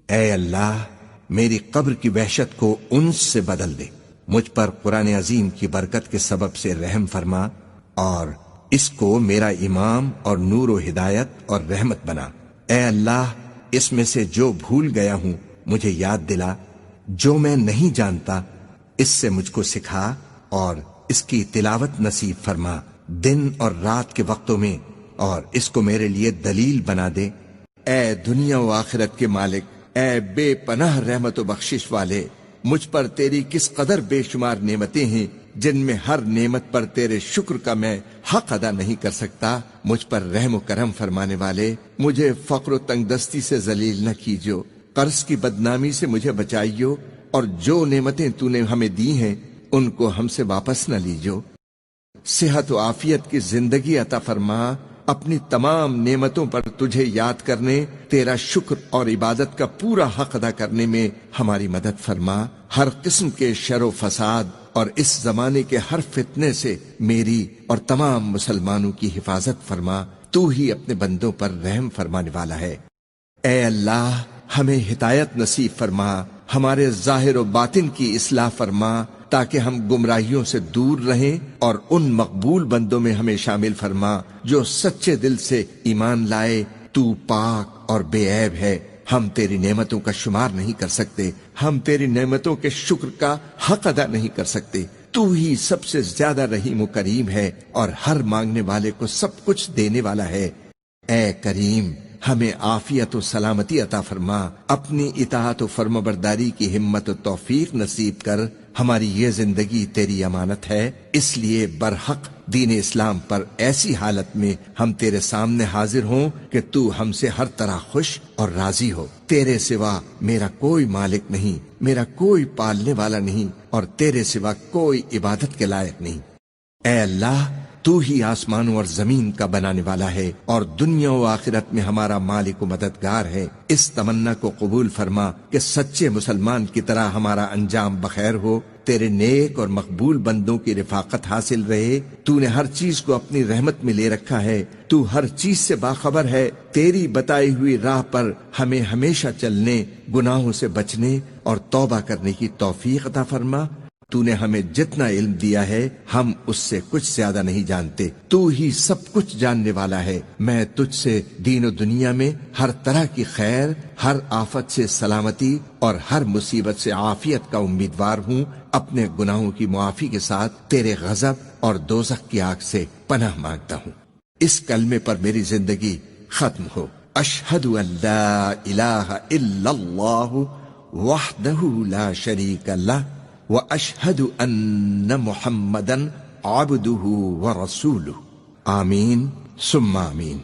اے اللہ میری قبر کی وحشت کو انس سے بدل دے، مجھ پر قرآن عظیم کی برکت کے سبب سے رحم فرما اور اس کو میرا امام اور نور و ہدایت اور رحمت بنا۔ اے اللہ اس میں سے جو بھول گیا ہوں مجھے یاد دلا، جو میں نہیں جانتا اس سے مجھ کو سکھا اور اس کی تلاوت نصیب فرما دن اور رات کے وقتوں میں، اور اس کو میرے لیے دلیل بنا دے۔ اے دنیا و آخرت کے مالک، اے بے پناہ رحمت و بخشش والے، مجھ پر تیری کس قدر بے شمار نعمتیں ہیں جن میں ہر نعمت پر تیرے شکر کا میں حق ادا نہیں کر سکتا۔ مجھ پر رحم و کرم فرمانے والے، مجھے فقر و تنگ دستی سے ذلیل نہ کیجو، قرض کی بدنامی سے مجھے بچائیو، اور جو نعمتیں تو نے ہمیں دی ہیں ان کو ہم سے واپس نہ لیجو۔ صحت و عافیت کی زندگی عطا فرما، اپنی تمام نعمتوں پر تجھے یاد کرنے، تیرا شکر اور عبادت کا پورا حق ادا کرنے میں ہماری مدد فرما۔ ہر قسم کے شر و فساد اور اس زمانے کے ہر فتنے سے میری اور تمام مسلمانوں کی حفاظت فرما، تو ہی اپنے بندوں پر رحم فرمانے والا ہے۔ اے اللہ ہمیں ہدایت نصیب فرما، ہمارے ظاہر و باطن کی اصلاح فرما تاکہ ہم گمراہیوں سے دور رہیں، اور ان مقبول بندوں میں ہمیں شامل فرما جو سچے دل سے ایمان لائے۔ تو پاک اور بے عیب ہے، ہم تیری نعمتوں کا شمار نہیں کر سکتے، ہم تیری نعمتوں کے شکر کا حق ادا نہیں کر سکتے۔ تو ہی سب سے زیادہ رحیم و کریم ہے اور ہر مانگنے والے کو سب کچھ دینے والا ہے۔ اے کریم ہمیں عافیت و سلامتی عطا فرما، اپنی اطاعت و فرمانبرداری کی ہمت و توفیق نصیب کر۔ ہماری یہ زندگی تیری امانت ہے، اس لیے برحق دین اسلام پر ایسی حالت میں ہم تیرے سامنے حاضر ہوں کہ تو ہم سے ہر طرح خوش اور راضی ہو۔ تیرے سوا میرا کوئی مالک نہیں، میرا کوئی پالنے والا نہیں، اور تیرے سوا کوئی عبادت کے لائق نہیں۔ اے اللہ تو ہی آسمانوں اور زمین کا بنانے والا ہے اور دنیا و آخرت میں ہمارا مالک و مددگار ہے۔ اس تمنا کو قبول فرما کہ سچے مسلمان کی طرح ہمارا انجام بخیر ہو، تیرے نیک اور مقبول بندوں کی رفاقت حاصل رہے۔ تو نے ہر چیز کو اپنی رحمت میں لے رکھا ہے، تو ہر چیز سے باخبر ہے۔ تیری بتائی ہوئی راہ پر ہمیں ہمیشہ چلنے، گناہوں سے بچنے اور توبہ کرنے کی توفیق عطا فرما۔ تو نے ہمیں جتنا علم دیا ہے ہم اس سے کچھ زیادہ نہیں جانتے، تو ہی سب کچھ جاننے والا ہے۔ میں تجھ سے دین و دنیا میں ہر طرح کی خیر، ہر آفت سے سلامتی اور ہر مصیبت سے عافیت کا امیدوار ہوں۔ اپنے گناہوں کی معافی کے ساتھ تیرے غضب اور دوزخ کی آگ سے پناہ مانگتا ہوں۔ اس کلمے پر میری زندگی ختم ہو۔ اشہد ان لا الہ الا اللہ وحدہ لا شریک لہ وَأَشْهَدُ أَنَّ مُحَمَّدًا عَبْدُهُ وَرَسُولُهُ۔ آمین ثم آمین۔